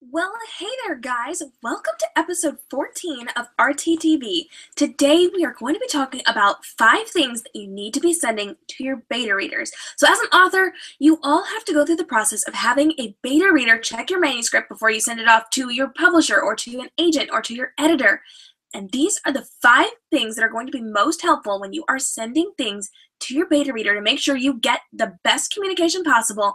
Well, hey there, guys. Welcome to episode 14 of RTTV. Today, we are going to be talking about 5 things that you need to be sending to your beta readers. So, as an author, you all have to go through the process of having a beta reader check your manuscript before you send it off to your publisher or to an agent or to your editor. And these are the 5 things that are going to be most helpful when you are sending things to your beta reader to make sure you get the best communication possible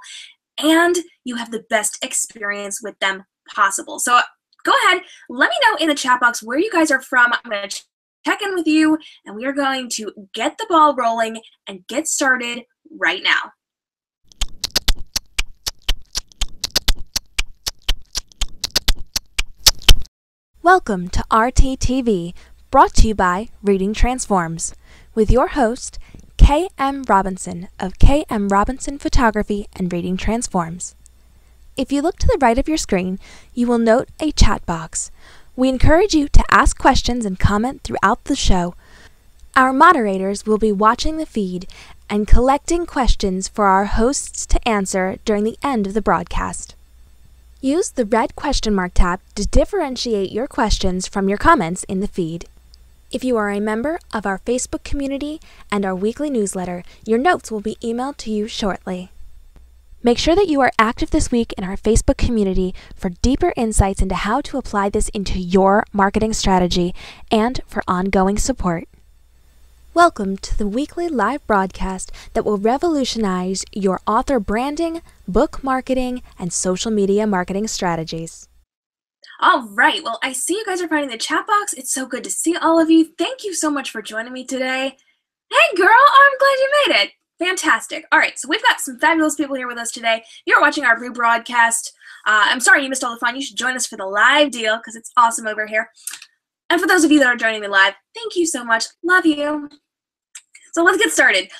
and you have the best experience with them possible. So go ahead, let me know in the chat box where you guys are from. I'm going to check in with you, and we are going to get the ball rolling and get started right now. Welcome to RTTV, brought to you by Reading Transforms, with your host, K.M. Robinson of K.M. Robinson Photography and Reading Transforms. If you look to the right of your screen, you will note a chat box. We encourage you to ask questions and comment throughout the show. Our moderators will be watching the feed and collecting questions for our hosts to answer during the end of the broadcast. Use the red question mark tab to differentiate your questions from your comments in the feed. If you are a member of our Facebook community and our weekly newsletter, your notes will be emailed to you shortly. Make sure that you are active this week in our Facebook community for deeper insights into how to apply this into your marketing strategy and for ongoing support. Welcome to the weekly live broadcast that will revolutionize your author branding, book marketing, and social media marketing strategies. All right, well, I see you guys are finding the chat box. It's so good to see all of you. Thank you so much for joining me today. Hey, girl, I'm glad you made it. Fantastic. All right, so we've got some fabulous people here with us today. You're watching our rebroadcast. I'm sorry you missed all the fun. You should join us for the live deal because it's awesome over here. And for those of you that are joining me live, thank you so much. Love you. So let's get started.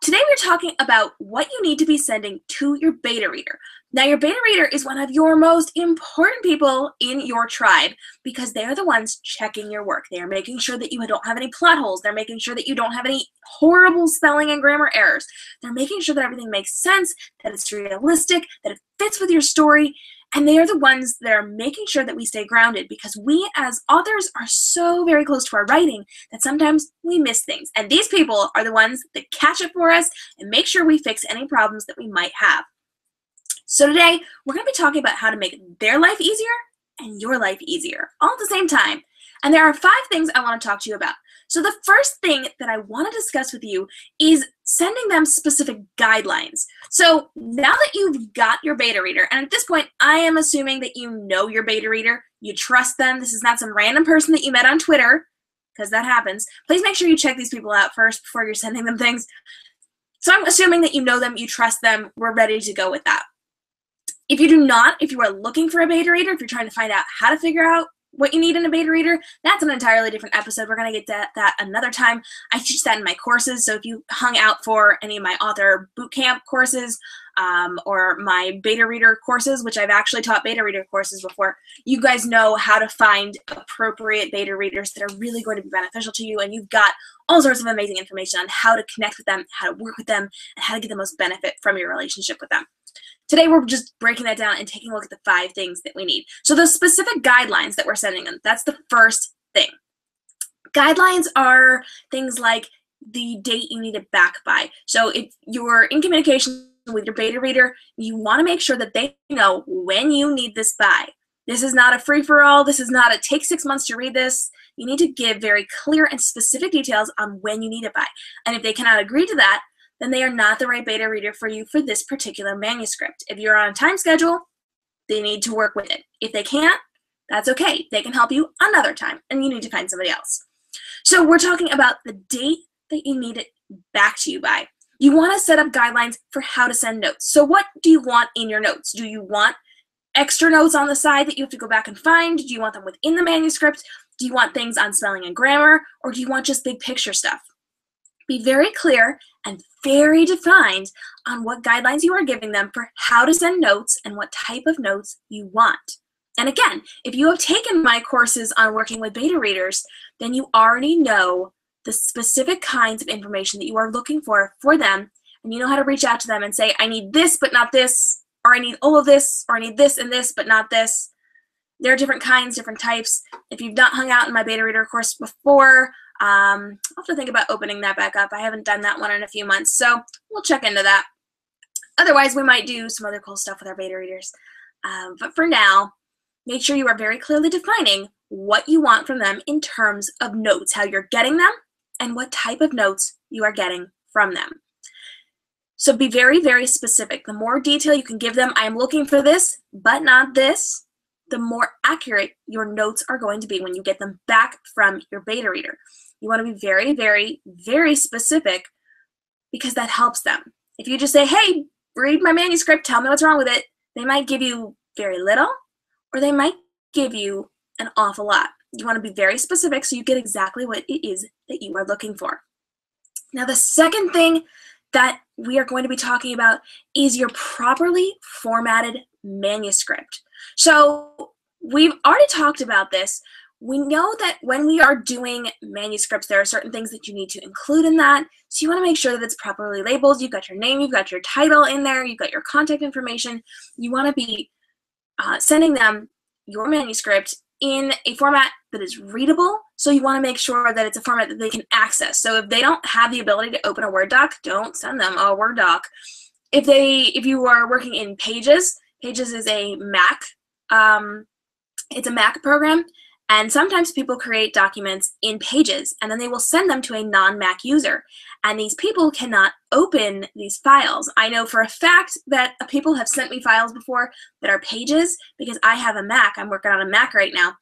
Today we're talking about what you need to be sending to your beta reader. Now, your beta reader is one of your most important people in your tribe because they are the ones checking your work. They are making sure that you don't have any plot holes. They're making sure that you don't have any horrible spelling and grammar errors. They're making sure that everything makes sense, that it's realistic, that it fits with your story, and they are the ones that are making sure that we stay grounded because we as authors are so very close to our writing that sometimes we miss things. And these people are the ones that catch it for us and make sure we fix any problems that we might have. So today, we're going to be talking about how to make their life easier and your life easier, all at the same time. And there are 5 things I want to talk to you about. So the first thing that I want to discuss with you is sending them specific guidelines. So now that you've got your beta reader, and at this point, I am assuming that you know your beta reader, you trust them. This is not some random person that you met on Twitter, because that happens. Please make sure you check these people out first before you're sending them things. So I'm assuming that you know them, you trust them, we're ready to go with that. If you do not, if you are looking for a beta reader, if you're trying to find out how to figure out what you need in a beta reader, that's an entirely different episode. We're going to get to that another time. I teach that in my courses, so if you hung out for any of my author bootcamp courses or my beta reader courses, which I've actually taught beta reader courses before, you guys know how to find appropriate beta readers that are really going to be beneficial to you, and you've got all sorts of amazing information on how to connect with them, how to work with them, and how to get the most benefit from your relationship with them. Today, we're just breaking that down and taking a look at the 5 things that we need. So the specific guidelines that we're sending them, that's the first thing. Guidelines are things like the date you need it back by. So if you're in communication with your beta reader, you want to make sure that they know when you need this by. This is not a free-for-all. This is not a take 6 months to read this. You need to give very clear and specific details on when you need it by. And if they cannot agree to that, then they are not the right beta reader for you for this particular manuscript. If you're on a time schedule, they need to work with it. If they can't, that's okay. They can help you another time, and you need to find somebody else. So we're talking about the date that you need it back to you by. You want to set up guidelines for how to send notes. So what do you want in your notes? Do you want extra notes on the side that you have to go back and find? Do you want them within the manuscript? Do you want things on spelling and grammar? Or do you want just big picture stuff? Be very clear and very defined on what guidelines you are giving them for how to send notes and what type of notes you want. And again, if you have taken my courses on working with beta readers, then you already know the specific kinds of information that you are looking for them, and you know how to reach out to them and say, I need this but not this, or I need all of this, or I need this and this but not this. There are different kinds, different types. If you've not hung out in my beta reader course before, I'll have to think about opening that back up. I haven't done that one in a few months, so we'll check into that. Otherwise, we might do some other cool stuff with our beta readers. But for now, make sure you are very clearly defining what you want from them in terms of notes, how you're getting them, and what type of notes you are getting from them. So be very, very specific. The more detail you can give them, I am looking for this, but not this, the more accurate your notes are going to be when you get them back from your beta reader. You want to be very, very, very specific because that helps them. If you just say, hey, read my manuscript, tell me what's wrong with it, they might give you very little, or they might give you an awful lot. You want to be very specific so you get exactly what it is that you are looking for. Now, the second thing that we are going to be talking about is your properly formatted manuscript. So we've already talked about this. We know that when we are doing manuscripts, there are certain things that you need to include in that. So you want to make sure that it's properly labeled. You've got your name, you've got your title in there, you've got your contact information. You want to be sending them your manuscript in a format that is readable. So you want to make sure that it's a format that they can access. So if they don't have the ability to open a Word doc, don't send them a Word doc. If you are working in Pages, Pages is a Mac. It's a Mac program. And sometimes people create documents in Pages, and then they will send them to a non-Mac user. And these people cannot open these files. I know for a fact that people have sent me files before that are Pages because I have a Mac. I'm working on a Mac right now.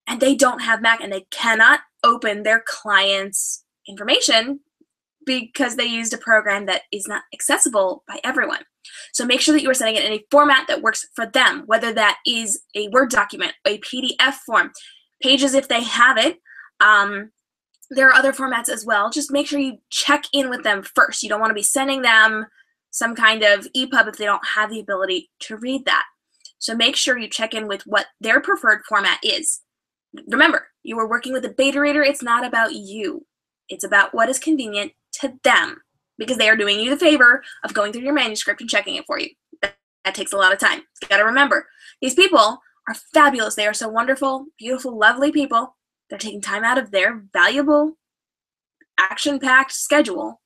And they don't have Mac, and they cannot open their client's information because they used a program that is not accessible by everyone. So make sure that you are sending it in a format that works for them, whether that is a Word document, a PDF form, Pages if they have it. There are other formats as well. Just make sure you check in with them first. You don't want to be sending them some kind of EPUB if they don't have the ability to read that. So make sure you check in with what their preferred format is. Remember, you are working with a beta reader. It's not about you. It's about what is convenient to them, because they are doing you the favor of going through your manuscript and checking it for you. That takes a lot of time. You got to remember, these people are fabulous. They are so wonderful, beautiful, lovely people. They're taking time out of their valuable, action-packed schedule,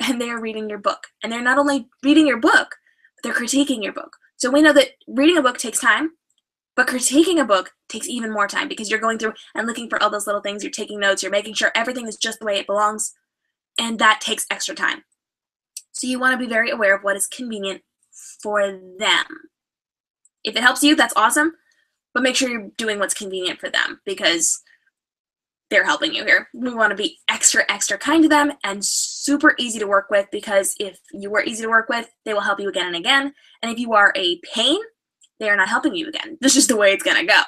and they are reading your book. And they're not only reading your book, but they're critiquing your book. So we know that reading a book takes time, but critiquing a book takes even more time because you're going through and looking for all those little things. You're taking notes. You're making sure everything is just the way it belongs. And that takes extra time. So you want to be very aware of what is convenient for them. If it helps you, that's awesome. But make sure you're doing what's convenient for them because they're helping you here. We want to be extra, extra kind to them and super easy to work with, because if you are easy to work with, they will help you again and again. And if you are a pain, they are not helping you again. This is just the way it's going to go.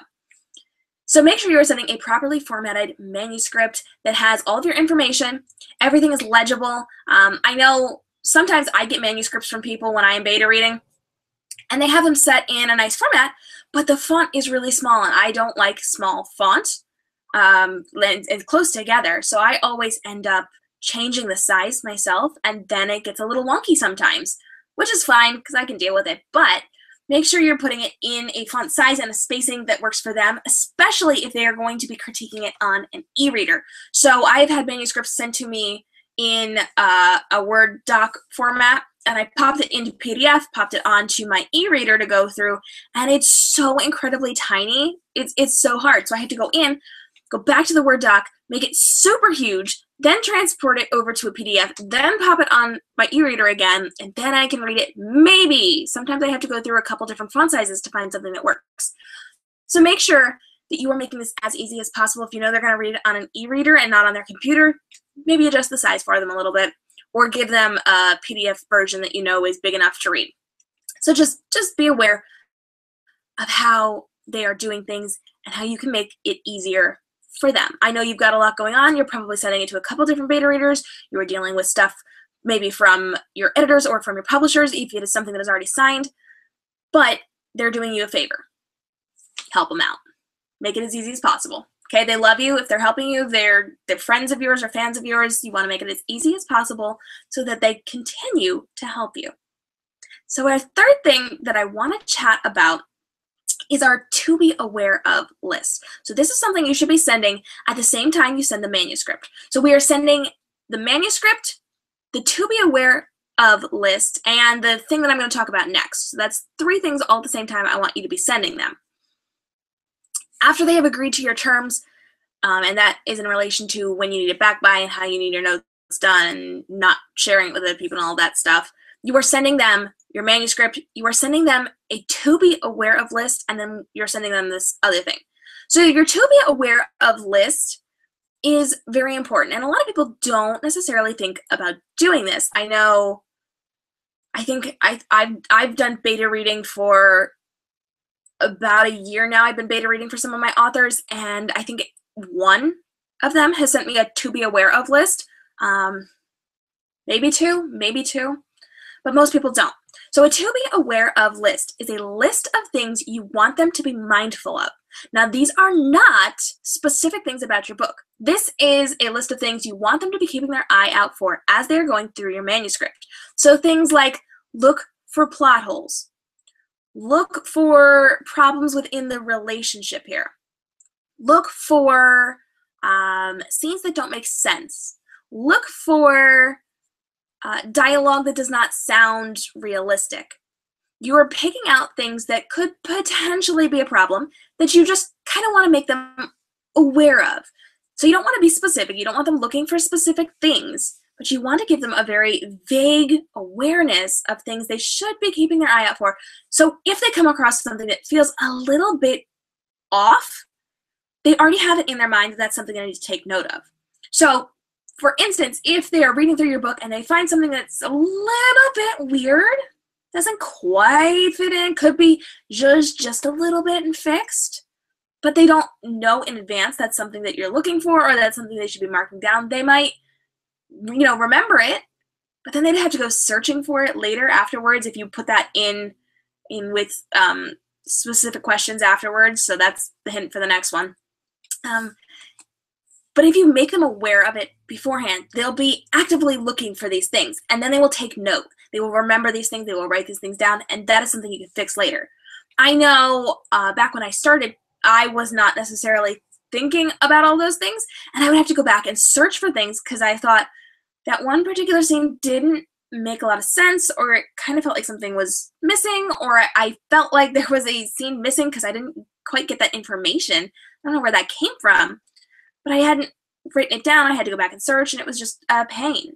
So make sure you're sending a properly formatted manuscript that has all of your information. Everything is legible. I know sometimes I get manuscripts from people when I am beta reading, and they have them set in a nice format, but the font is really small, and I don't like small font and close together. So I always end up changing the size myself, and then it gets a little wonky sometimes, which is fine because I can deal with it. But make sure you're putting it in a font size and a spacing that works for them, especially if they are going to be critiquing it on an e-reader. So I've had manuscripts sent to me in a Word doc format, and I popped it into PDF, popped it onto my e-reader to go through, and it's so incredibly tiny. It's so hard. So I have to go in, go back to the Word doc, make it super huge, then transport it over to a PDF, then pop it on my e-reader again, and then I can read it. Maybe. Sometimes I have to go through a couple different font sizes to find something that works. So make sure that you are making this as easy as possible. If you know they're going to read it on an e-reader and not on their computer, maybe adjust the size for them a little bit, or give them a PDF version that you know is big enough to read. So just be aware of how they are doing things and how you can make it easier for them. I know you've got a lot going on. You're probably sending it to a couple different beta readers. You are dealing with stuff maybe from your editors or from your publishers if it is something that is already signed, but they're doing you a favor. Help them out. Make it as easy as possible. Okay, they love you. If they're helping you, they're friends of yours or fans of yours. You want to make it as easy as possible so that they continue to help you. So our third thing that I want to chat about is our to be aware of list. So this is something you should be sending at the same time you send the manuscript. So we are sending the manuscript, the to be aware of list, and the thing that I'm going to talk about next. So that's 3 things all at the same time. I want you to be sending them. After they have agreed to your terms, and that is in relation to when you need it back by and how you need your notes done, not sharing it with other people and all that stuff, you are sending them your manuscript, you are sending them a to be aware of list, and then you're sending them this other thing. So your to be aware of list is very important, and a lot of people don't necessarily think about doing this. I know, I think I've done beta reading for about a year now. I've been beta reading for some of my authors, and I think one of them has sent me a to be aware of list. Maybe two, but most people don't. So a to be aware of list is a list of things you want them to be mindful of. Now, these are not specific things about your book. This is a list of things you want them to be keeping their eye out for as they're going through your manuscript. So things like look for plot holes, look for problems within the relationship here, look for scenes that don't make sense, look for dialogue that does not sound realistic. You are picking out things that could potentially be a problem that you just kind of want to make them aware of. So you don't want to be specific. You don't want them looking for specific things, but you want to give them a very vague awareness of things they should be keeping their eye out for. So if they come across something that feels a little bit off, they already have it in their mind that that's something they need to take note of. So for instance, if they are reading through your book and they find something that's a little bit weird, doesn't quite fit in, could be just a little bit and fixed, but they don't know in advance that's something that you're looking for or that's something they should be marking down, they might, remember it, but then they'd have to go searching for it later afterwards if you put that in with specific questions afterwards. So that's the hint for the next one. But if you make them aware of it beforehand, they'll be actively looking for these things, and then they will take note. They will remember these things, they will write these things down, and that is something you can fix later. I know back when I started, I was not necessarily thinking about all those things, and I would have to go back and search for things because I thought that one particular scene didn't make a lot of sense, or it kind of felt like something was missing, or I felt like there was a scene missing because I didn't quite get that information. I don't know where that came from, but I hadn't written it down. I had to go back and search, and it was just a pain.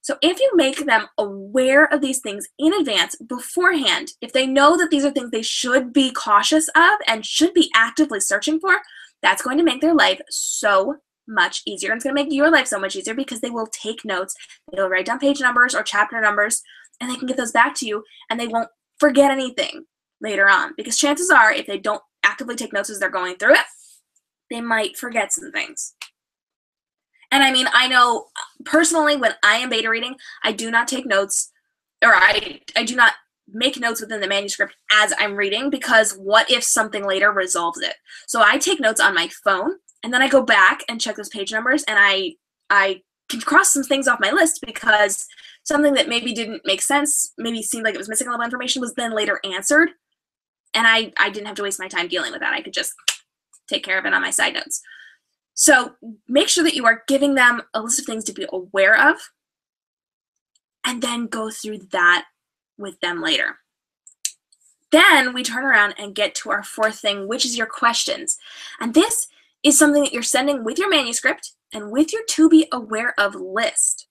So if you make them aware of these things in advance, beforehand, if they know that these are things they should be cautious of and should be actively searching for, that's going to make their life so much easier. And it's going to make your life so much easier because they will take notes. They'll write down page numbers or chapter numbers, and they can get those back to you, and they won't forget anything later on. Because chances are, if they don't actively take notes as they're going through it, they might forget some things. And I mean, I know personally when I am beta reading, I do not take notes, or I do not make notes within the manuscript as I'm reading, because what if something later resolves it? So I take notes on my phone, and then I go back and check those page numbers, and I can cross some things off my list because something that maybe didn't make sense, maybe seemed like it was missing a little information, was then later answered, and I didn't have to waste my time dealing with that. I could just take care of it on my side notes. So make sure that you are giving them a list of things to be aware of, and then go through that with them later. Then we turn around and get to our fourth thing, which is your questions. And this is something that you're sending with your manuscript and with your to be aware of list.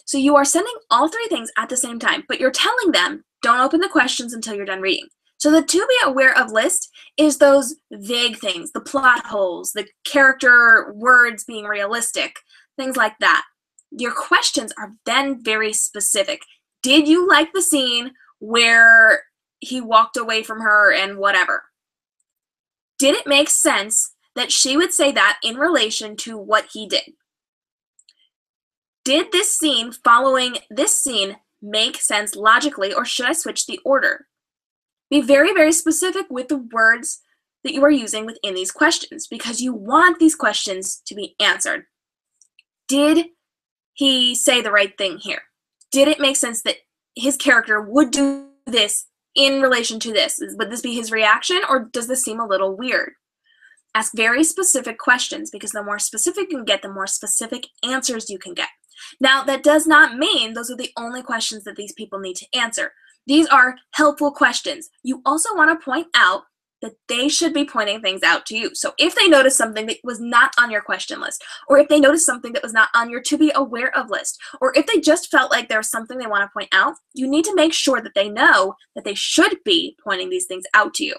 So you are sending all 3 things at the same time, but you're telling them, don't open the questions until you're done reading. So the to be aware of list is those vague things, the plot holes, the character words being realistic, things like that. Your questions are then very specific. Did you like the scene where he walked away from her and whatever? Did it make sense that she would say that in relation to what he did? Did this scene following this scene make sense logically, or should I switch the order? Be very, very specific with the words that you are using within these questions, because you want these questions to be answered. Did he say the right thing here? Did it make sense that his character would do this in relation to this? Would this be his reaction, or does this seem a little weird? Ask very specific questions, because the more specific you can get, the more specific answers you can get. Now, that does not mean those are the only questions that these people need to answer. These are helpful questions. You also want to point out that they should be pointing things out to you. So if they notice something that was not on your question list, or if they notice something that was not on your to be aware of list, or if they just felt like there's something they want to point out, you need to make sure that they know that they should be pointing these things out to you.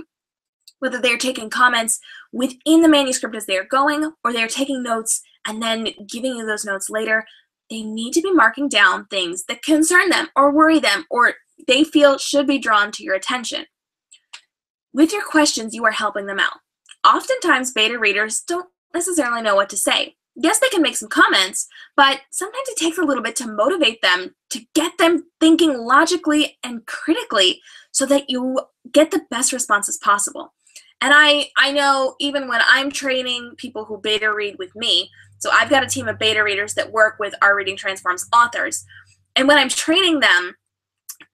Whether they're taking comments within the manuscript as they're going, or they're taking notes and then giving you those notes later, they need to be marking down things that concern them or worry them or they feel should be drawn to your attention. With your questions, you are helping them out. Oftentimes, beta readers don't necessarily know what to say. Yes, they can make some comments, but sometimes it takes a little bit to motivate them, to get them thinking logically and critically so that you get the best responses possible. And I know even when I'm training people who beta read with me, so I've got a team of beta readers that work with our Reading Transforms authors, and when I'm training them,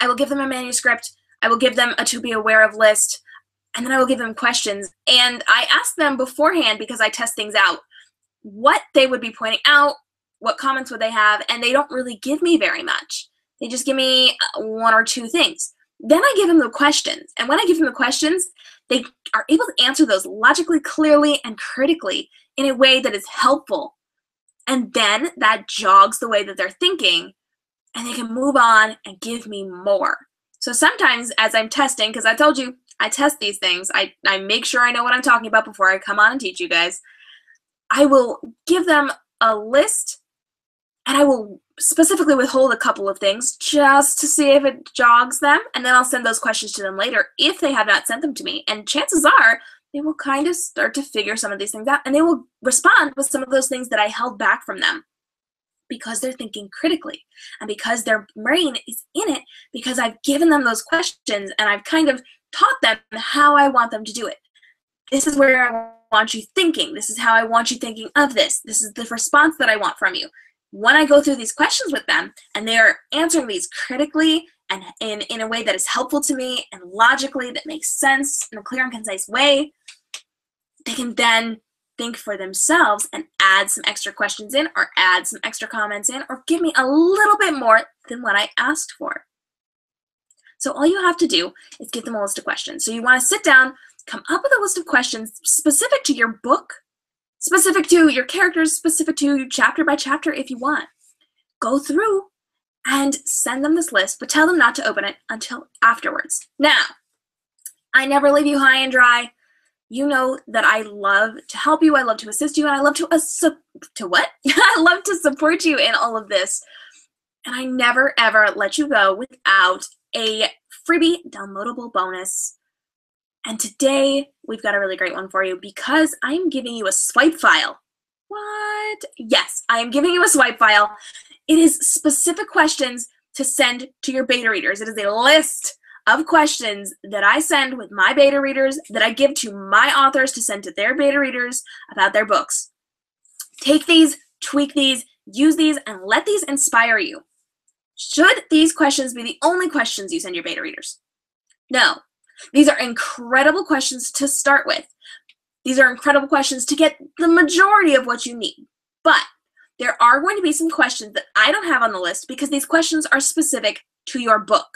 I will give them a manuscript, I will give them a to be aware of list, and then I will give them questions. And I ask them beforehand, because I test things out, what they would be pointing out, what comments would they have, and they don't really give me very much. They just give me one or two things. Then I give them the questions. And when I give them the questions, they are able to answer those logically, clearly, and critically in a way that is helpful. And then that jogs the way that they're thinking, and they can move on and give me more. So sometimes as I'm testing, because I told you, I test these things, I make sure I know what I'm talking about before I come on and teach you guys, I will give them a list, and I will specifically withhold a couple of things just to see if it jogs them, and then I'll send those questions to them later if they have not sent them to me. And chances are they will kind of start to figure some of these things out, and they will respond with some of those things that I held back from them, because they're thinking critically and because their brain is in it, because I've given them those questions and I've kind of taught them how I want them to do it. This is where I want you thinking. This is how I want you thinking of this. This is the response that I want from you. When I go through these questions with them and they're answering these critically and in a way that is helpful to me and logically that makes sense in a clear and concise way, they can then think for themselves and add some extra questions in, or add some extra comments in, or give me a little bit more than what I asked for. So all you have to do is give them a list of questions. So you want to sit down, come up with a list of questions specific to your book, specific to your characters, specific to chapter by chapter if you want. Go through and send them this list, but tell them not to open it until afterwards. Now, I never leave you high and dry. You know that I love to help you, I love to assist you, and I love to I love to support you in all of this. And I never ever let you go without a freebie downloadable bonus. And today we've got a really great one for you, because I'm giving you a swipe file. What? Yes, I am giving you a swipe file. It is specific questions to send to your beta readers. It is a list of questions that I send with my beta readers, that I give to my authors to send to their beta readers about their books. Take these, tweak these, use these, and let these inspire you. Should these questions be the only questions you send your beta readers? No. These are incredible questions to start with. These are incredible questions to get the majority of what you need. But there are going to be some questions that I don't have on the list, because these questions are specific to your book.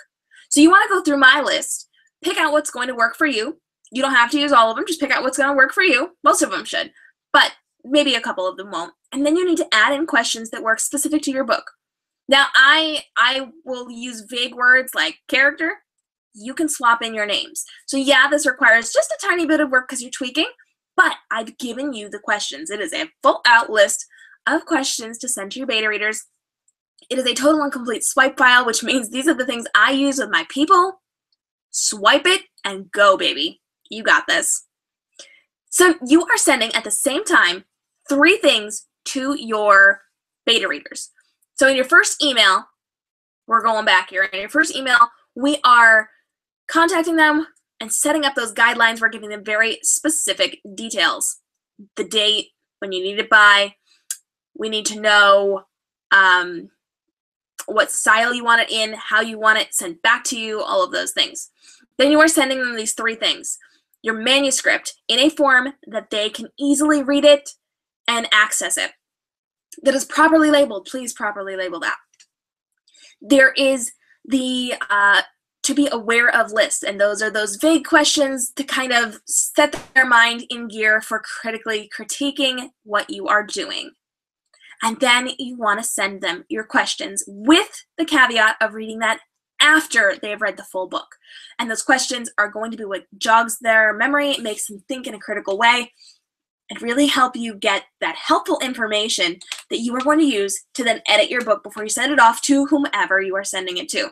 So you want to go through my list, pick out what's going to work for you. You don't have to use all of them, just pick out what's going to work for you. Most of them should, but maybe a couple of them won't. And then you need to add in questions that work specific to your book. Now, I will use vague words like character. You can swap in your names. So yeah, this requires just a tiny bit of work because you're tweaking, but I've given you the questions. It is a full out list of questions to send to your beta readers. It is a total and complete swipe file, which means these are the things I use with my people. Swipe it and go, baby. You got this. So you are sending at the same time 3 things to your beta readers. So in your first email, we're going back here. In your first email, we are contacting them and setting up those guidelines. We're giving them very specific details. The date, when you need it by. We need to know what style you want it in, how you want it sent back to you, all of those things. Then you are sending them these 3 things. Your manuscript in a form that they can easily read it and access it. That is properly labeled. Please properly label that. There is the to be aware of list, and those are those vague questions to kind of set their mind in gear for critically critiquing what you are doing. And then you want to send them your questions with the caveat of reading that after they have read the full book. And those questions are going to be what jogs their memory, makes them think in a critical way, and really help you get that helpful information that you are going to use to then edit your book before you send it off to whomever you are sending it to.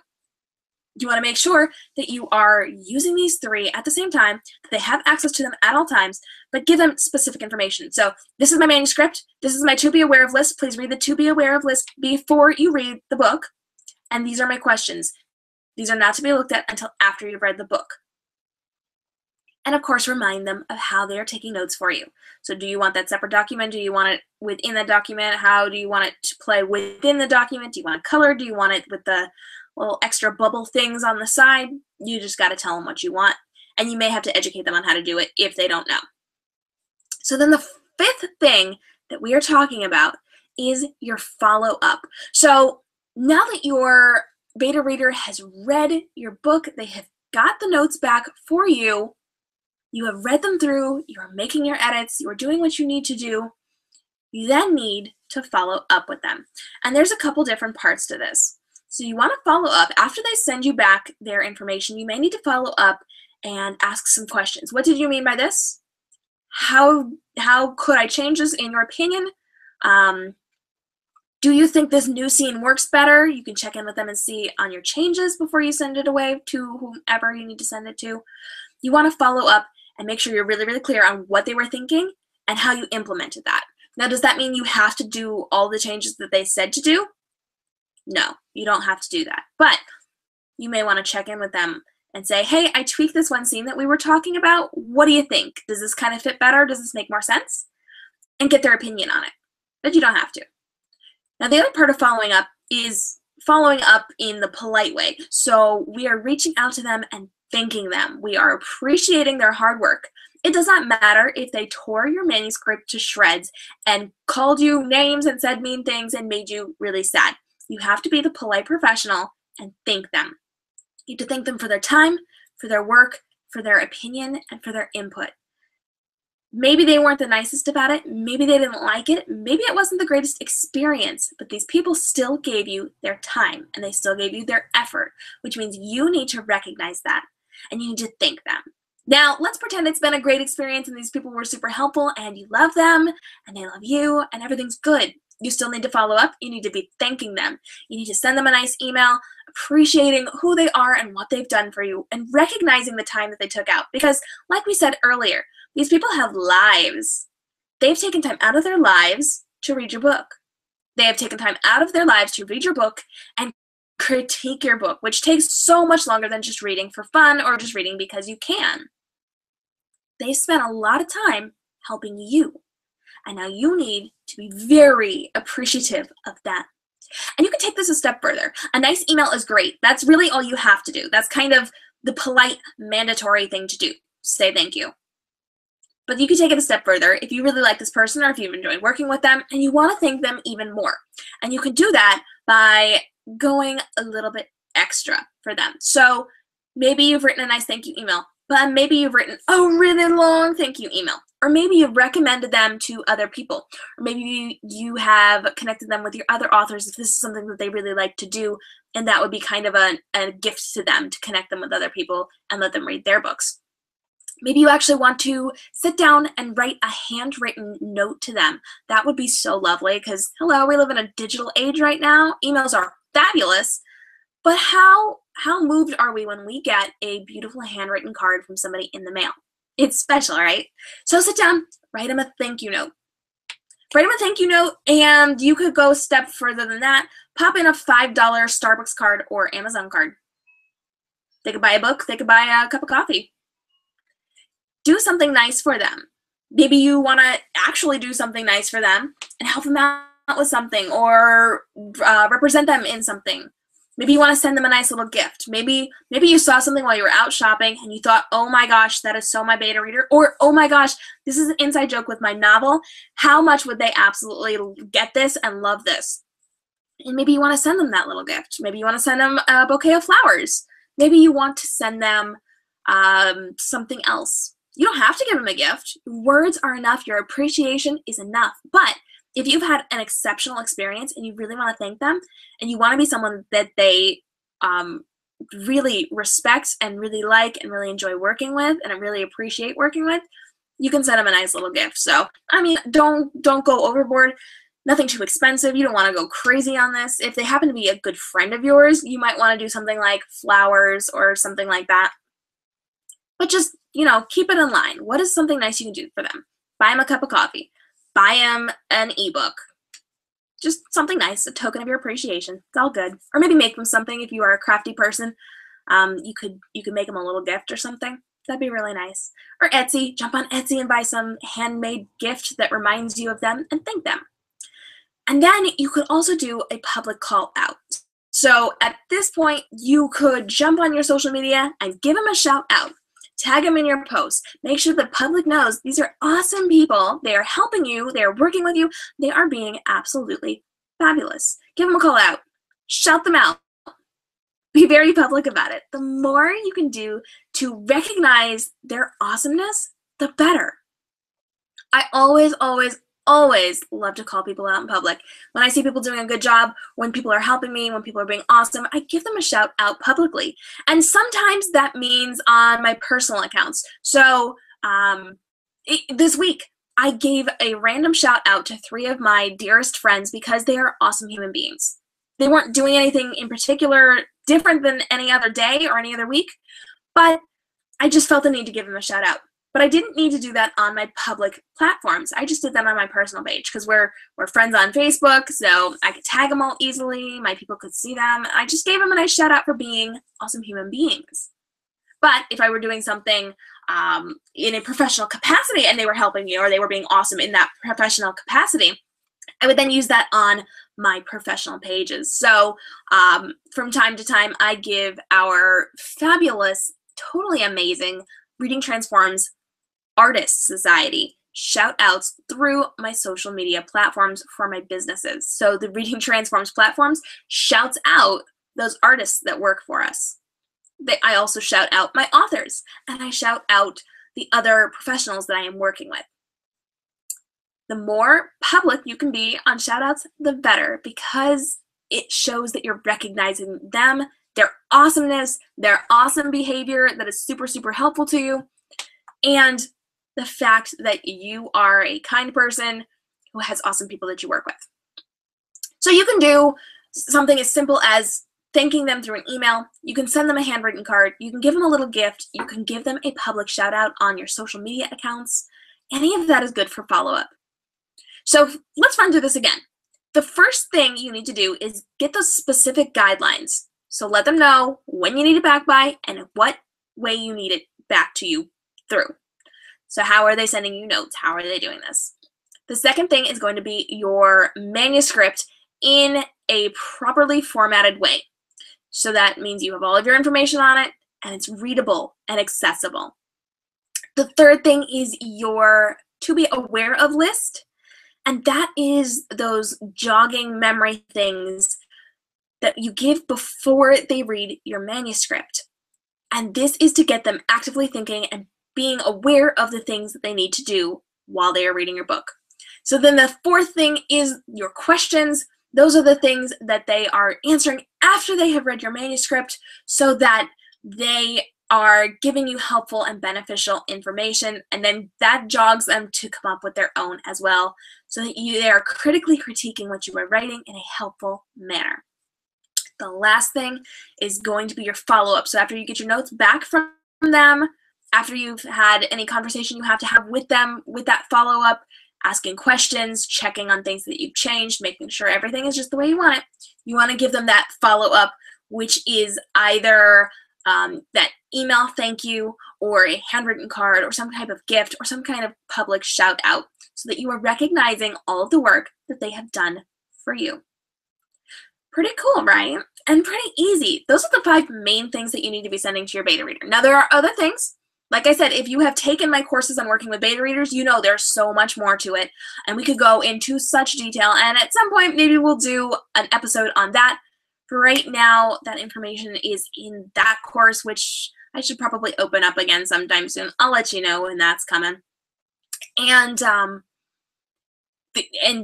You want to make sure that you are using these 3 at the same time, that they have access to them at all times, but give them specific information. So this is my manuscript. This is my to be aware of list. Please read the to be aware of list before you read the book. And these are my questions. These are not to be looked at until after you've read the book. And of course, remind them of how they are taking notes for you. So do you want that separate document? Do you want it within the document? How do you want it to play within the document? Do you want it colored? Do you want it with the little extra bubble things on the side? You just got to tell them what you want. And you may have to educate them on how to do it if they don't know. So then the 5th thing that we are talking about is your follow-up. So now that your beta reader has read your book, they have got the notes back for you, you have read them through, you are making your edits, you are doing what you need to do, you then need to follow up with them. And there's a couple different parts to this. So you want to follow up. After they send you back their information, you may need to follow up and ask some questions. What did you mean by this? How could I change this in your opinion? Do you think this new scene works better? You can check in with them and see on your changes before you send it away to whomever you need to send it to. You want to follow up and make sure you're really, really clear on what they were thinking and how you implemented that. Now, does that mean you have to do all the changes that they said to do? No, you don't have to do that. But you may want to check in with them and say, hey, I tweaked this one scene that we were talking about. What do you think? Does this kind of fit better? Does this make more sense? And get their opinion on it. But you don't have to. Now, the other part of following up is following up in the polite way. So we are reaching out to them and thanking them. We are appreciating their hard work. It does not matter if they tore your manuscript to shreds and called you names and said mean things and made you really sad. You have to be the polite professional and thank them. You have to thank them for their time, for their work, for their opinion, and for their input. Maybe they weren't the nicest about it. Maybe they didn't like it. Maybe it wasn't the greatest experience, but these people still gave you their time and they still gave you their effort, which means you need to recognize that and you need to thank them. Now, let's pretend it's been a great experience and these people were super helpful and you love them and they love you and everything's good. You still need to follow up. You need to be thanking them. You need to send them a nice email appreciating who they are and what they've done for you and recognizing the time that they took out. Because like we said earlier, these people have lives. They've taken time out of their lives to read your book. They have taken time out of their lives to read your book and critique your book, which takes so much longer than just reading for fun or just reading because you can. They spent a lot of time helping you. And now you need to be very appreciative of that. And you can take this a step further. A nice email is great. That's really all you have to do. That's kind of the polite, mandatory thing to do. Say thank you. But you can take it a step further if you really like this person or if you've enjoyed working with them and you want to thank them even more. And you can do that by going a little bit extra for them. So maybe you've written a nice thank you email, but maybe you've written a really long thank you email. Or maybe you've recommended them to other people. Or maybe you have connected them with your other authors if this is something that they really like to do, and that would be kind of a gift to them to connect them with other people and let them read their books. Maybe you actually want to sit down and write a handwritten note to them. That would be so lovely because, hello, we live in a digital age right now. Emails are fabulous. But how moved are we when we get a beautiful handwritten card from somebody in the mail? It's special, right? So sit down, write them a thank you note. Write them a thank you note, and you could go a step further than that. Pop in a $5 Starbucks card or Amazon card. They could buy a book. They could buy a cup of coffee. Do something nice for them. Maybe you want to actually do something nice for them and help them out with something or represent them in something. Maybe you want to send them a nice little gift. Maybe you saw something while you were out shopping and you thought, oh my gosh, that is so my beta reader. Or, oh my gosh, this is an inside joke with my novel. How much would they absolutely get this and love this? And maybe you want to send them that little gift. Maybe you want to send them a bouquet of flowers. Maybe you want to send them something else. You don't have to give them a gift. Words are enough. Your appreciation is enough. But if you've had an exceptional experience and you really want to thank them and you want to be someone that they really respect and really like and really enjoy working with and really appreciate working with, you can send them a nice little gift. So, I mean, don't go overboard. Nothing too expensive. You don't want to go crazy on this. If they happen to be a good friend of yours, you might want to do something like flowers or something like that. But just, keep it in line. What is something nice you can do for them? Buy them a cup of coffee. Buy them an ebook. Just something nice, a token of your appreciation. It's all good. Or maybe make them something if you are a crafty person. You could make them a little gift or something. That'd be really nice. Or Etsy. Jump on Etsy and buy some handmade gift that reminds you of them and thank them. And then you could also do a public call out. So at this point, you could jump on your social media and give them a shout out. Tag them in your post. Make sure the public knows these are awesome people. They are helping you. They are working with you. They are being absolutely fabulous. Give them a call out. Shout them out. Be very public about it. The more you can do to recognize their awesomeness, the better. I always love to call people out in public. When I see people doing a good job, when people are helping me, when people are being awesome, I give them a shout out publicly. And sometimes that means on my personal accounts. So this week, I gave a random shout out to 3 of my dearest friends because they are awesome human beings. They weren't doing anything in particular different than any other day or any other week, but I just felt the need to give them a shout out. But I didn't need to do that on my public platforms. I just did that on my personal page because we're friends on Facebook, so I could tag them all easily. My people could see them. I just gave them a nice shout out for being awesome human beings. But if I were doing something in a professional capacity and they were helping me or they were being awesome in that professional capacity, I would then use that on my professional pages. So from time to time, I give our fabulous, totally amazing Reading Transforms Artist Society shout outs through my social media platforms for my businesses. So the Reading Transforms platforms shouts out those artists that work for us. I also shout out my authors and I shout out the other professionals that I am working with. The more public you can be on shout outs, the better, because it shows that you're recognizing them, their awesomeness, their awesome behavior that is super, super helpful to you, and the fact that you are a kind person who has awesome people that you work with. So you can do something as simple as thanking them through an email. You can send them a handwritten card. You can give them a little gift. You can give them a public shout out on your social media accounts. Any of that is good for follow-up. So let's run through this again. The first thing you need to do is get those specific guidelines. So let them know when you need it back by and what way you need it back to you through. So how are they sending you notes? How are they doing this? The second thing is going to be your manuscript in a properly formatted way. So that means you have all of your information on it and it's readable and accessible. The third thing is your to be aware of list. And that is those jogging memory things that you give before they read your manuscript. And this is to get them actively thinking and being aware of the things that they need to do while they are reading your book. So then the fourth thing is your questions. Those are the things that they are answering after they have read your manuscript so that they are giving you helpful and beneficial information, and then that jogs them to come up with their own as well, so that they are critically critiquing what you are writing in a helpful manner. The last thing is going to be your follow-up. So after you get your notes back from them, after you've had any conversation you have to have with them with that follow-up, asking questions, checking on things that you've changed, making sure everything is just the way you want it, you want to give them that follow-up, which is either that email thank you or a handwritten card or some type of gift or some kind of public shout out so that you are recognizing all of the work that they have done for you. Pretty cool, right? and pretty easy. Those are the 5 main things that you need to be sending to your beta reader. Now, there are other things. Like I said, if you have taken my courses on working with beta readers, you know there's so much more to it, and we could go into such detail, and at some point, maybe we'll do an episode on that. For right now, that information is in that course, which I should probably open up again sometime soon. I'll let you know when that's coming. And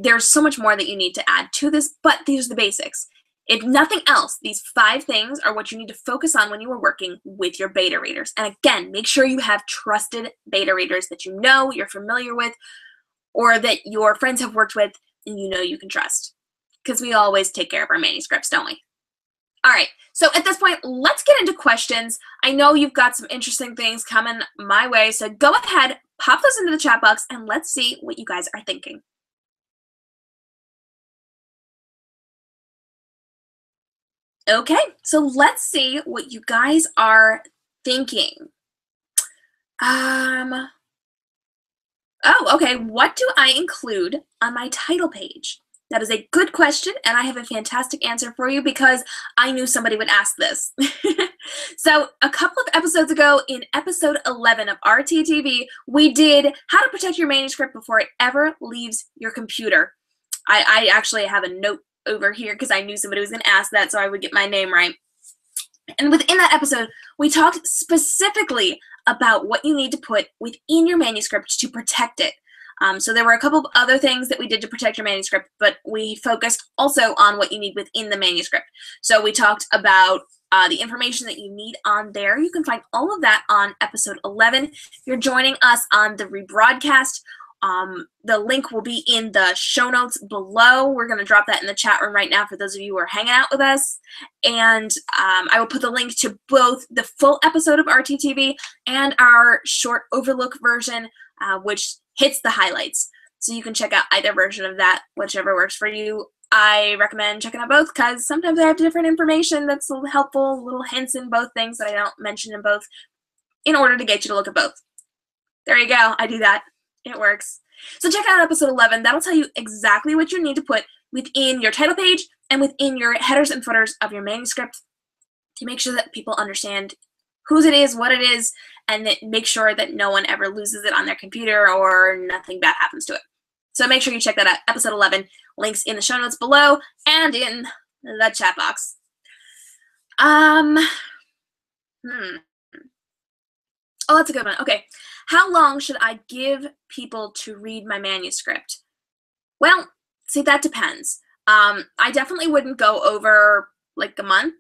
there's so much more that you need to add to this, but these are the basics. If nothing else, these 5 things are what you need to focus on when you are working with your beta readers. And again, make sure you have trusted beta readers that you know, you're familiar with, or that your friends have worked with and you know you can trust. Because we always take care of our manuscripts, don't we? All right, so at this point, let's get into questions. I know you've got some interesting things coming my way, so go ahead, pop those into the chat box, and let's see what you guys are thinking. Okay, so let's see what you guys are thinking. Oh, okay, what do I include on my title page? That is a good question, and I have a fantastic answer for you because I knew somebody would ask this. So a couple of episodes ago, in episode 11 of RTTV, we did how to protect your manuscript before it ever leaves your computer. I actually have a note over here because I knew somebody was going to ask that, so I would get my name right. And within that episode, we talked specifically about what you need to put within your manuscript to protect it. So there were a couple of other things that we did to protect your manuscript, but we focused also on what you need within the manuscript. So we talked about the information that you need on there. You can find all of that on episode 11. If you're joining us on the rebroadcast, the link will be in the show notes below. We're going to drop that in the chat room right now for those of you who are hanging out with us. And I will put the link to both the full episode of RTTV and our short overlook version, which hits the highlights. So you can check out either version of that, whichever works for you. I recommend checking out both because sometimes I have different information that's helpful, little hints in both things that I don't mention in both, in order to get you to look at both. There you go. I do that. It works. So check out episode 11. That'll tell you exactly what you need to put within your title page and within your headers and footers of your manuscript to make sure that people understand whose it is, what it is, and that make sure that no one ever loses it on their computer or nothing bad happens to it. So make sure you check that out. Episode 11. Links in the show notes below and in the chat box. Oh, that's a good one. Okay. How long should I give people to read my manuscript? Well, see, that depends. I definitely wouldn't go over like a month.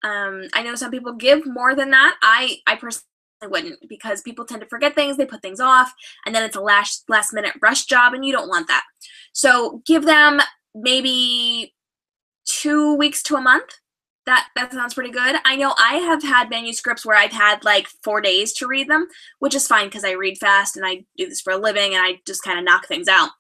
I know some people give more than that. I personally wouldn't, because people tend to forget things, they put things off, and then it's a last minute rush job, and you don't want that. So give them maybe 2 weeks to a month. That sounds pretty good. I know I have had manuscripts where I've had like 4 days to read them, which is fine because I read fast and I do this for a living and I just kind of knock things out.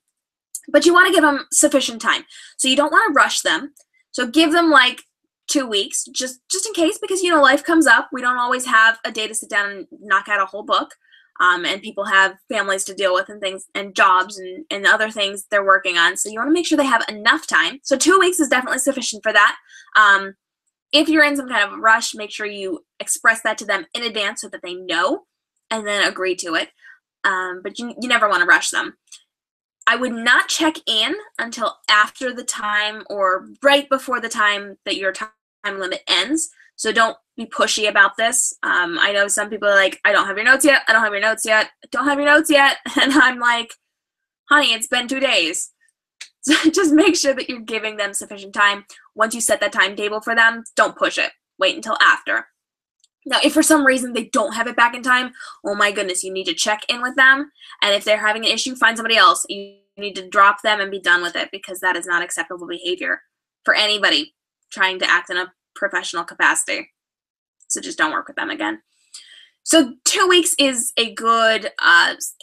But you want to give them sufficient time. So you don't want to rush them. So give them like 2 weeks, just in case, because, you know, life comes up. We don't always have a day to sit down and knock out a whole book. And people have families to deal with and things and jobs and other things they're working on. So you want to make sure they have enough time. So 2 weeks is definitely sufficient for that. If you're in some kind of rush, make sure you express that to them in advance so that they know and then agree to it. But you never want to rush them. I would not check in until after the time or right before the time that your time limit ends. So don't be pushy about this. I know some people are like, I don't have your notes yet. I don't have your notes yet. I don't have your notes yet. And I'm like, honey, it's been 2 days. So just make sure that you're giving them sufficient time. Once you set that timetable for them, don't push it. Wait until after. Now, if for some reason they don't have it back in time, oh my goodness, you need to check in with them. And if they're having an issue, find somebody else. You need to drop them and be done with it, because that is not acceptable behavior for anybody trying to act in a professional capacity. So just don't work with them again. So 2 weeks is a good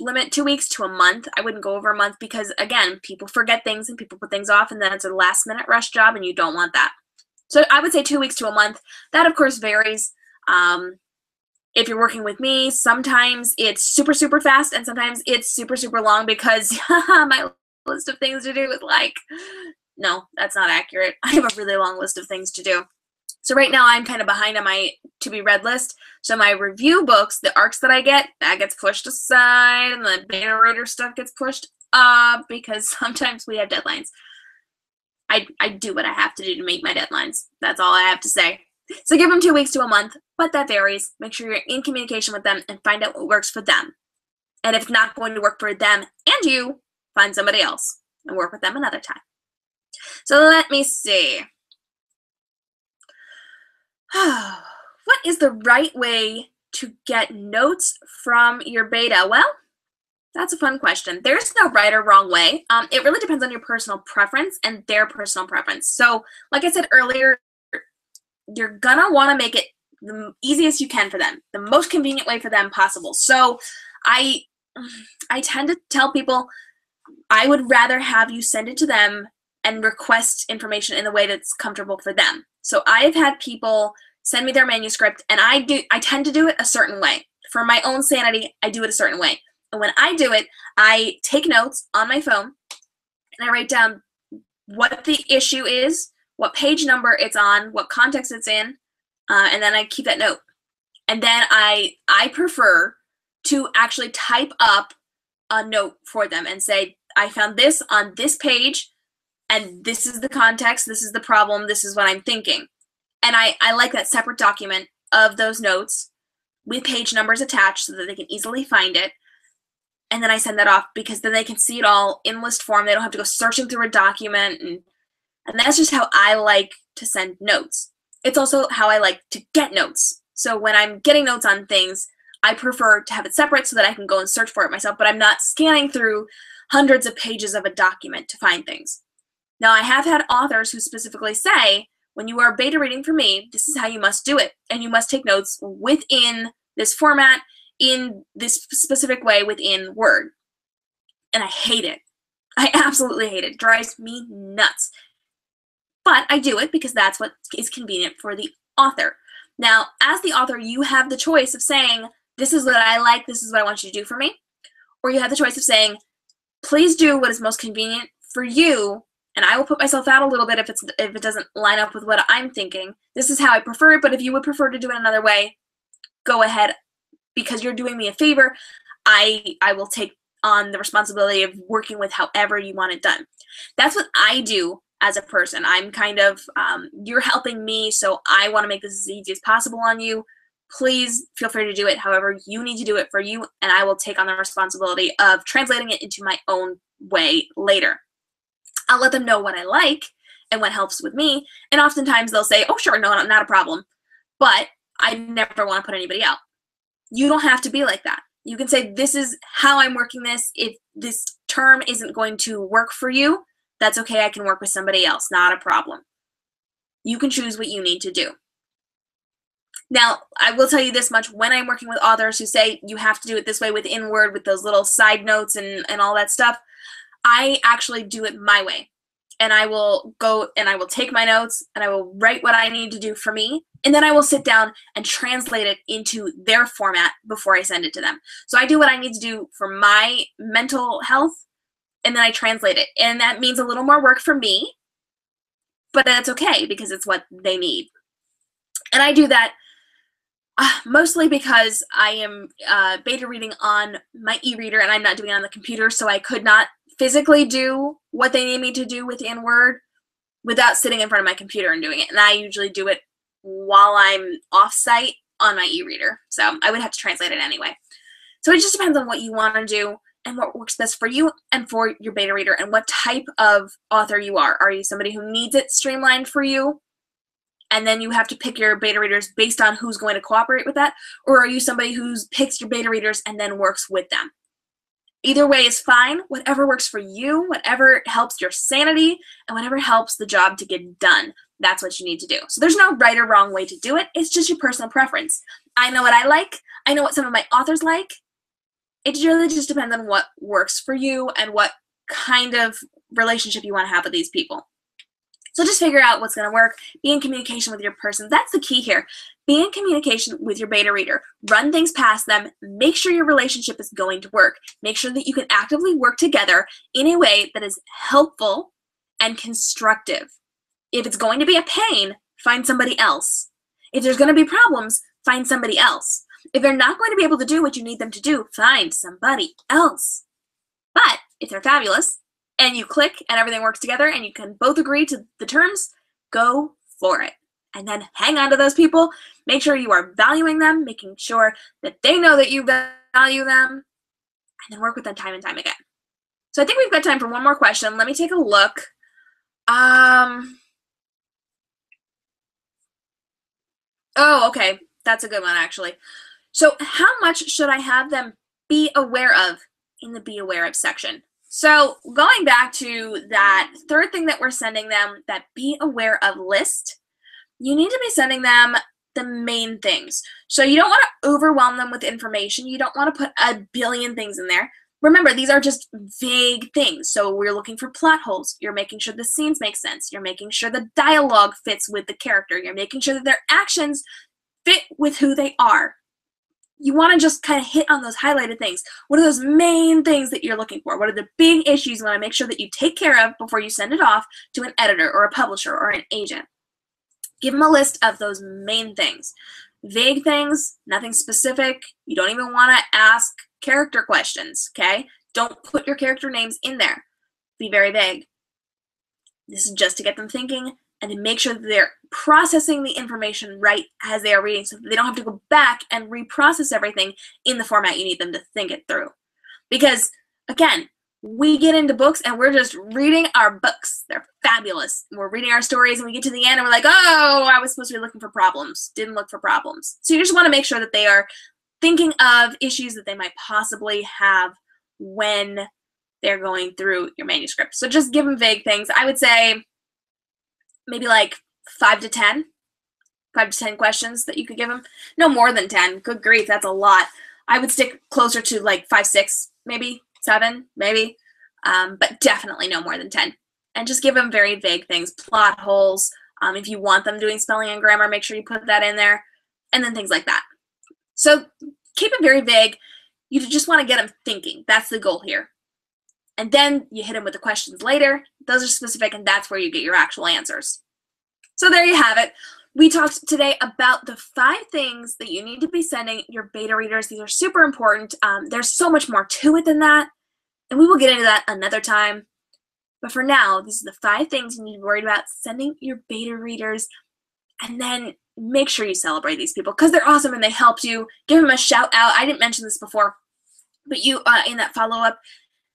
limit, 2 weeks to a month. I wouldn't go over a month because, again, people forget things and people put things off, and then it's a last-minute rush job, and you don't want that. So I would say 2 weeks to a month. That, of course, varies. If you're working with me, sometimes it's super, super fast, and sometimes it's super, super long because my list of things to do is like, no, that's not accurate. I have a really long list of things to do. So right now I'm kind of behind on my to be read list. So my review books, the arcs that I get, that gets pushed aside, and the beta reader stuff gets pushed up because sometimes we have deadlines. I do what I have to do to meet my deadlines. That's all I have to say. So give them 2 weeks to a month, but that varies. Make sure you're in communication with them and find out what works for them. And if it's not going to work for them and you, find somebody else and work with them another time. So let me see. What is the right way to get notes from your beta? Well, that's a fun question. There's no right or wrong way. It really depends on your personal preference and their personal preference. So, like I said earlier, you're gonna want to make it the easiest you can for them, the most convenient way for them possible. So, I tend to tell people I would rather have you send it to them and request information in the way that's comfortable for them. So I've had people send me their manuscript, and I tend to do it a certain way. For my own sanity, I do it a certain way. And when I do it, I take notes on my phone, and I write down what the issue is, what page number it's on, what context it's in, and then I keep that note. And then I prefer to actually type up a note for them and say, I found this on this page, and this is the context, this is the problem, this is what I'm thinking. And I like that separate document of those notes with page numbers attached so that they can easily find it. And then I send that off because then they can see it all in list form. They don't have to go searching through a document. And that's just how I like to send notes. It's also how I like to get notes. So when I'm getting notes on things, I prefer to have it separate so that I can go and search for it myself, but I'm not scanning through hundreds of pages of a document to find things. Now, I have had authors who specifically say, when you are beta reading for me, this is how you must do it, and you must take notes within this format, in this specific way within Word. And I hate it. I absolutely hate it. It drives me nuts. But I do it because that's what is convenient for the author. Now, as the author, you have the choice of saying, this is what I like, this is what I want you to do for me. Or you have the choice of saying, please do what is most convenient for you, and I will put myself out a little bit if it doesn't line up with what I'm thinking. This is how I prefer it, but if you would prefer to do it another way, go ahead. Because you're doing me a favor, I will take on the responsibility of working with however you want it done. That's what I do as a person. I'm kind of, you're helping me, so I want to make this as easy as possible on you. Please feel free to do it however you need to do it for you, and I will take on the responsibility of translating it into my own way later. I'll let them know what I like and what helps with me, and oftentimes they'll say, oh, sure, no, not a problem, but I never want to put anybody out. You don't have to be like that. You can say, this is how I'm working this. If this term isn't going to work for you, that's okay. I can work with somebody else. Not a problem. You can choose what you need to do. Now, I will tell you this much. When I'm working with authors who say you have to do it this way within Word with those little side notes and all that stuff, I actually do it my way. And I will go and I will take my notes and I will write what I need to do for me. And then I will sit down and translate it into their format before I send it to them. So I do what I need to do for my mental health, and then I translate it. And that means a little more work for me, but that's okay because it's what they need. And I do that mostly because I am beta reading on my e-reader and I'm not doing it on the computer, so I could not physically do what they need me to do within Word without sitting in front of my computer and doing it. And I usually do it while I'm off-site on my e-reader, so I would have to translate it anyway. So it just depends on what you want to do and what works best for you and for your beta reader and what type of author you are. Are you somebody who needs it streamlined for you? And then you have to pick your beta readers based on who's going to cooperate with that? Or are you somebody who picks your beta readers and then works with them? Either way is fine. Whatever works for you, whatever helps your sanity, and whatever helps the job to get done, that's what you need to do. So there's no right or wrong way to do it. It's just your personal preference. I know what I like. I know what some of my authors like. It really just depends on what works for you and what kind of relationship you want to have with these people. So just figure out what's going to work. Be in communication with your person. That's the key here. Be in communication with your beta reader. Run things past them. Make sure your relationship is going to work. Make sure that you can actively work together in a way that is helpful and constructive. If it's going to be a pain, find somebody else. If there's going to be problems, find somebody else. If they're not going to be able to do what you need them to do, find somebody else. But if they're fabulous and you click and everything works together and you can both agree to the terms, go for it. And then hang on to those people. Make sure you are valuing them, making sure that they know that you value them, and then work with them time and time again. So I think we've got time for one more question. Let me take a look. Oh, okay. That's a good one, actually. So how much should I have them be aware of in the be aware of section? So going back to that third thing that we're sending them, that be aware of list, you need to be sending them the main things. So you don't want to overwhelm them with information. You don't want to put a billion things in there. Remember, these are just vague things. So we're looking for plot holes. You're making sure the scenes make sense. You're making sure the dialogue fits with the character. You're making sure that their actions fit with who they are. You want to just kind of hit on those highlighted things. What are those main things that you're looking for? What are the big issues you want to make sure that you take care of before you send it off to an editor or a publisher or an agent? Give them a list of those main things. Vague things, nothing specific. You don't even want to ask character questions, okay? Don't put your character names in there. Be very vague. This is just to get them thinking and to make sure that they're processing the information right as they are reading so that they don't have to go back and reprocess everything in the format you need them to think it through. Because, again, we get into books and we're just reading our books. They're fabulous. We're reading our stories and we get to the end and we're like, oh, I was supposed to be looking for problems. Didn't look for problems. So you just want to make sure that they are thinking of issues that they might possibly have when they're going through your manuscript. So just give them vague things. I would say maybe like 5 to 10 questions that you could give them. No more than 10. Good grief, that's a lot. I would stick closer to like 5, 6, maybe 7, maybe, but definitely no more than 10. And just give them very vague things, plot holes. If you want them doing spelling and grammar, make sure you put that in there, and then things like that. So keep it very vague. You just want to get them thinking. That's the goal here. And then you hit them with the questions later. Those are specific, and that's where you get your actual answers. So there you have it. We talked today about the 5 things that you need to be sending your beta readers. These are super important. There's so much more to it than that, and we will get into that another time. But for now, these are the 5 things you need to be worried about sending your beta readers, and then make sure you celebrate these people because they're awesome and they helped you. Give them a shout out. I didn't mention this before, but you in that follow-up,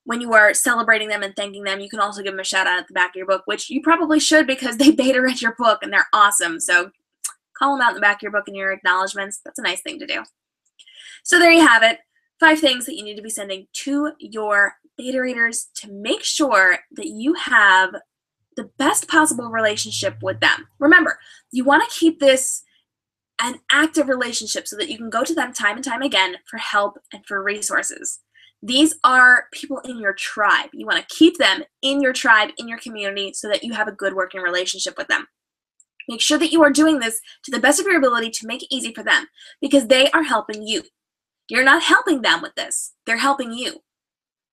when you are celebrating them and thanking them, you can also give them a shout out at the back of your book, which you probably should because they beta read your book and they're awesome. So call them out in the back of your book in your acknowledgments. That's a nice thing to do. So there you have it. 5 things that you need to be sending to your beta readers to make sure that you have the best possible relationship with them. Remember, you want to keep this an active relationship so that you can go to them time and time again for help and for resources. These are people in your tribe. You want to keep them in your tribe, in your community, so that you have a good working relationship with them. Make sure that you are doing this to the best of your ability to make it easy for them because they are helping you. You're not helping them with this. They're helping you.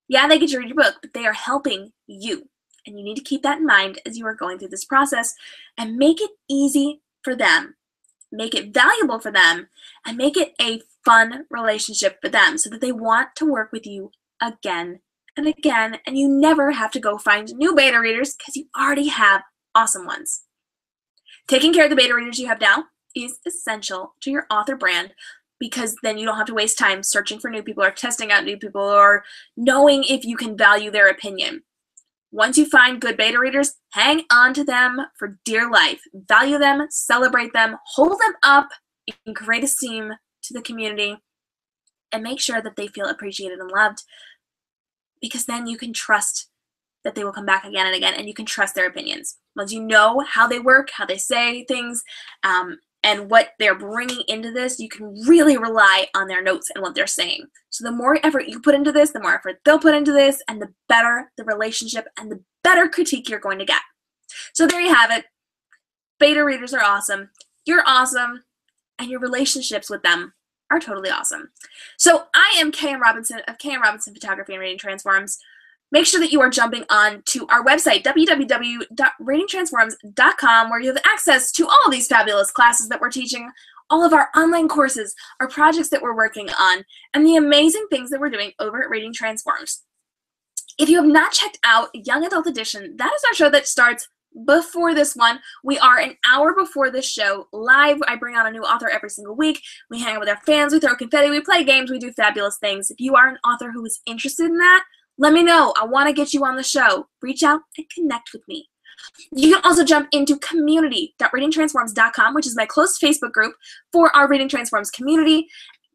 Yeah, they get to read your book, but they are helping you. And you need to keep that in mind as you are going through this process and make it easy for them. Make it valuable for them and make it a fun relationship for them so that they want to work with you again and again, and you never have to go find new beta readers because you already have awesome ones. Taking care of the beta readers you have now is essential to your author brand because then you don't have to waste time searching for new people or testing out new people or knowing if you can value their opinion. Once you find good beta readers, hang on to them for dear life. Value them, celebrate them, hold them up, and create esteem to the community, and make sure that they feel appreciated and loved because then you can trust that they will come back again and again, and you can trust their opinions. Once you know how they work, how they say things, and what they're bringing into this, you can really rely on their notes and what they're saying. So the more effort you put into this, the more effort they'll put into this, and the better the relationship and the better critique you're going to get. So there you have it. Beta readers are awesome. You're awesome. And your relationships with them are totally awesome. So I am KM Robinson of KM Robinson Photography and Reading Transforms. make sure that you are jumping on to our website, www.ratingtransforms.com, where you have access to all of these fabulous classes that we're teaching, all of our online courses, our projects that we're working on, and the amazing things that we're doing over at Rating Transforms. If you have not checked out Young Adult Edition, that is our show that starts before this one. We are an hour before this show live. I bring on a new author every single week. We hang out with our fans, we throw confetti, we play games, we do fabulous things. If you are an author who is interested in that, let me know. I want to get you on the show. Reach out and connect with me. You can also jump into community.ratingtransforms.com, which is my closed Facebook group for our Rating Transforms community.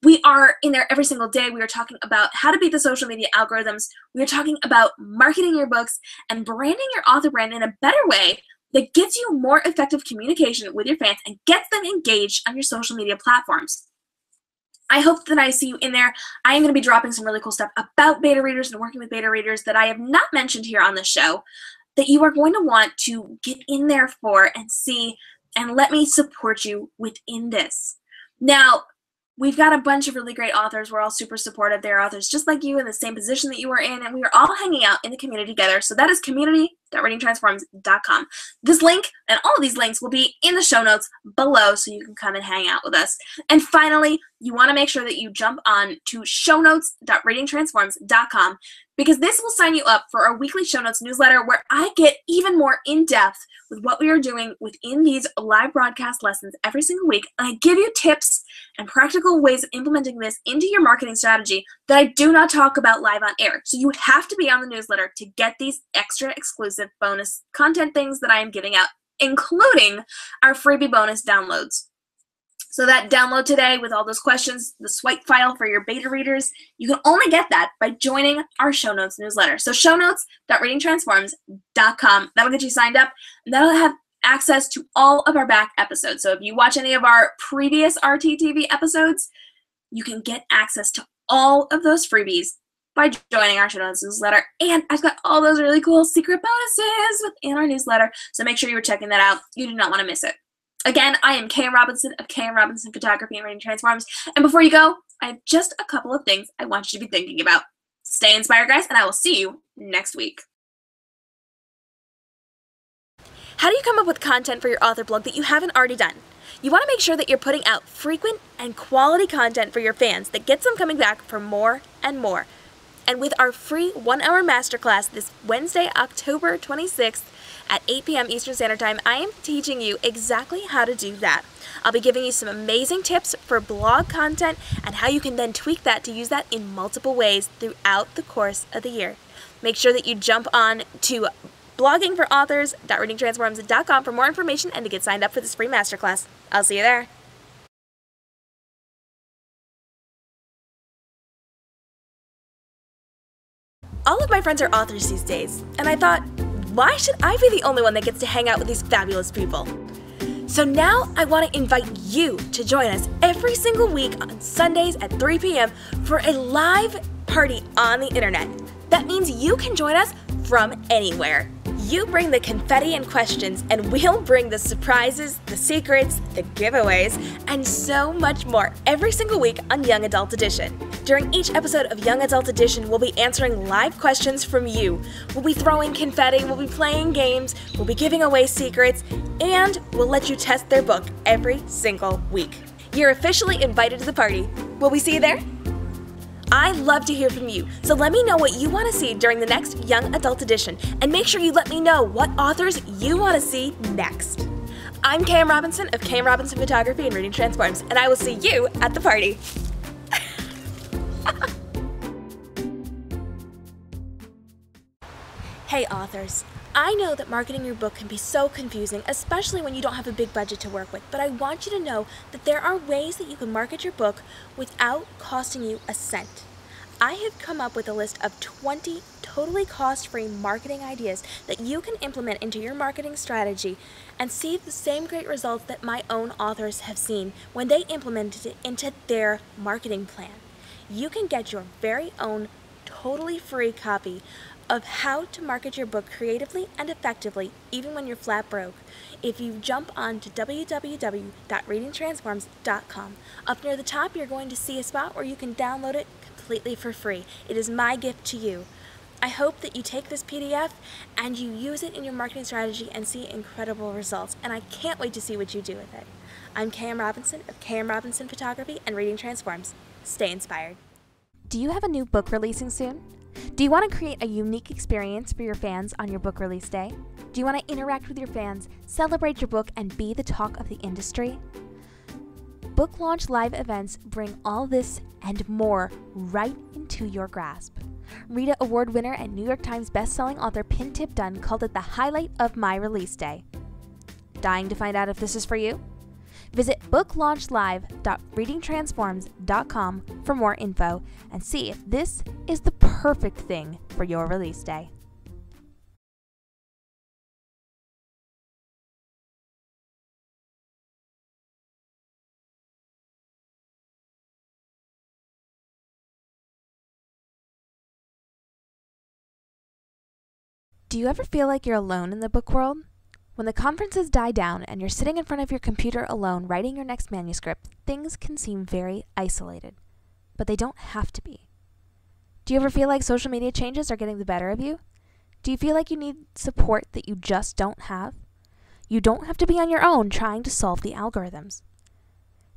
We are in there every single day. We are talking about how to beat the social media algorithms. We are talking about marketing your books and branding your author brand in a better way that gets you more effective communication with your fans and gets them engaged on your social media platforms. I hope that I see you in there. I am going to be dropping some really cool stuff about beta readers and working with beta readers that I have not mentioned here on the show that you are going to want to get in there for and see, and let me support you within this. Now, we've got a bunch of really great authors. We're all super supportive. They're authors just like you in the same position that you are in, and we are all hanging out in the community together. So that is community.ratingtransforms.com. This link and all of these links will be in the show notes below so you can come and hang out with us. And finally, you want to make sure that you jump on to shownotes.ratingtransforms.com because this will sign you up for our weekly show notes newsletter where I get even more in-depth with what we are doing within these live broadcast lessons every single week. And I give you tips and practical ways of implementing this into your marketing strategy that I do not talk about live on air. So you have to be on the newsletter to get these extra exclusive bonus content things that I am giving out, including our freebie bonus downloads. So that download today with all those questions, the swipe file for your beta readers, you can only get that by joining our show notes newsletter. So shownotes.ratingtransforms.com. That'll get you signed up, and that'll have access to all of our back episodes. So if you watch any of our previous RTTV episodes, you can get access to all of those freebies by joining our show notes newsletter. And I've got all those really cool secret bonuses within our newsletter, so make sure you're checking that out. You do not want to miss it. Again, I am K.M. Robinson of K.M. Robinson Photography and Rating Transforms. And before you go, I have just a couple of things I want you to be thinking about. Stay inspired, guys, and I will see you next week. How do you come up with content for your author blog that you haven't already done? You want to make sure that you're putting out frequent and quality content for your fans that gets them coming back for more and more. And with our free 1-hour masterclass this Wednesday, October 26th, at 8 p.m. Eastern Standard Time, I am teaching you exactly how to do that. I'll be giving you some amazing tips for blog content and how you can then tweak that to use that in multiple ways throughout the course of the year. Make sure that you jump on to bloggingforauthors.ratingtransforms.com for more information and to get signed up for this free masterclass. I'll see you there. All of my friends are authors these days, and I thought, why should I be the only one that gets to hang out with these fabulous people? So now I want to invite you to join us every single week on Sundays at 3 p.m. for a live party on the internet. That means you can join us from anywhere. You bring the confetti and questions, and we'll bring the surprises, the secrets, the giveaways, and so much more every single week on Young Adult Edition. During each episode of Young Adult Edition, we'll be answering live questions from you. We'll be throwing confetti, we'll be playing games, we'll be giving away secrets, and we'll let you test their book every single week. You're officially invited to the party. Will we see you there? I love to hear from you, so let me know what you want to see during the next Young Adult Edition, and make sure you let me know what authors you want to see next. I'm K.M. Robinson of K.M. Robinson Photography and Rating Transforms, and I will see you at the party. Hey authors, I know that marketing your book can be so confusing, especially when you don't have a big budget to work with, but I want you to know that there are ways that you can market your book without costing you a cent. I have come up with a list of 20 totally cost-free marketing ideas that you can implement into your marketing strategy and see the same great results that my own authors have seen when they implemented it into their marketing plan. You can get your very own totally free copy of how to market your book creatively and effectively even when you're flat broke if you jump on to www.ratingtransforms.com. Up near the top, you're going to see a spot where you can download it completely for free. It is my gift to you. I hope that you take this PDF and you use it in your marketing strategy and see incredible results, and I can't wait to see what you do with it. I'm KM Robinson of KM Robinson Photography and Reading Transforms. Stay inspired. Do you have a new book releasing soon? Do you want to create a unique experience for your fans on your book release day? Do you want to interact with your fans, celebrate your book, and be the talk of the industry? Book launch live events bring all this and more right into your grasp. Rita Award winner and New York Times bestselling author Pin Tip Dunn called it the highlight of my release day. Dying to find out if this is for you? Visit booklaunchlive.readingtransforms.com for more info and see if this is the perfect thing for your release day. Do you ever feel like you're alone in the book world? When the conferences die down and you're sitting in front of your computer alone writing your next manuscript, things can seem very isolated. But they don't have to be. Do you ever feel like social media changes are getting the better of you? Do you feel like you need support that you just don't have? You don't have to be on your own trying to solve the algorithms.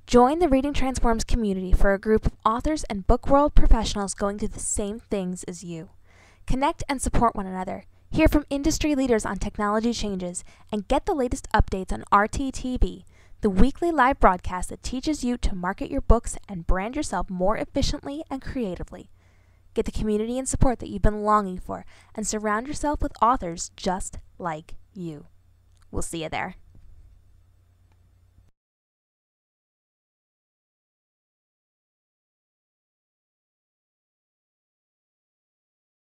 Join the Reading Transforms community for a group of authors and book world professionals going through the same things as you. Connect and support one another. Hear from industry leaders on technology changes, and get the latest updates on RTTV, the weekly live broadcast that teaches you to market your books and brand yourself more efficiently and creatively. Get the community and support that you've been longing for, and surround yourself with authors just like you. We'll see you there.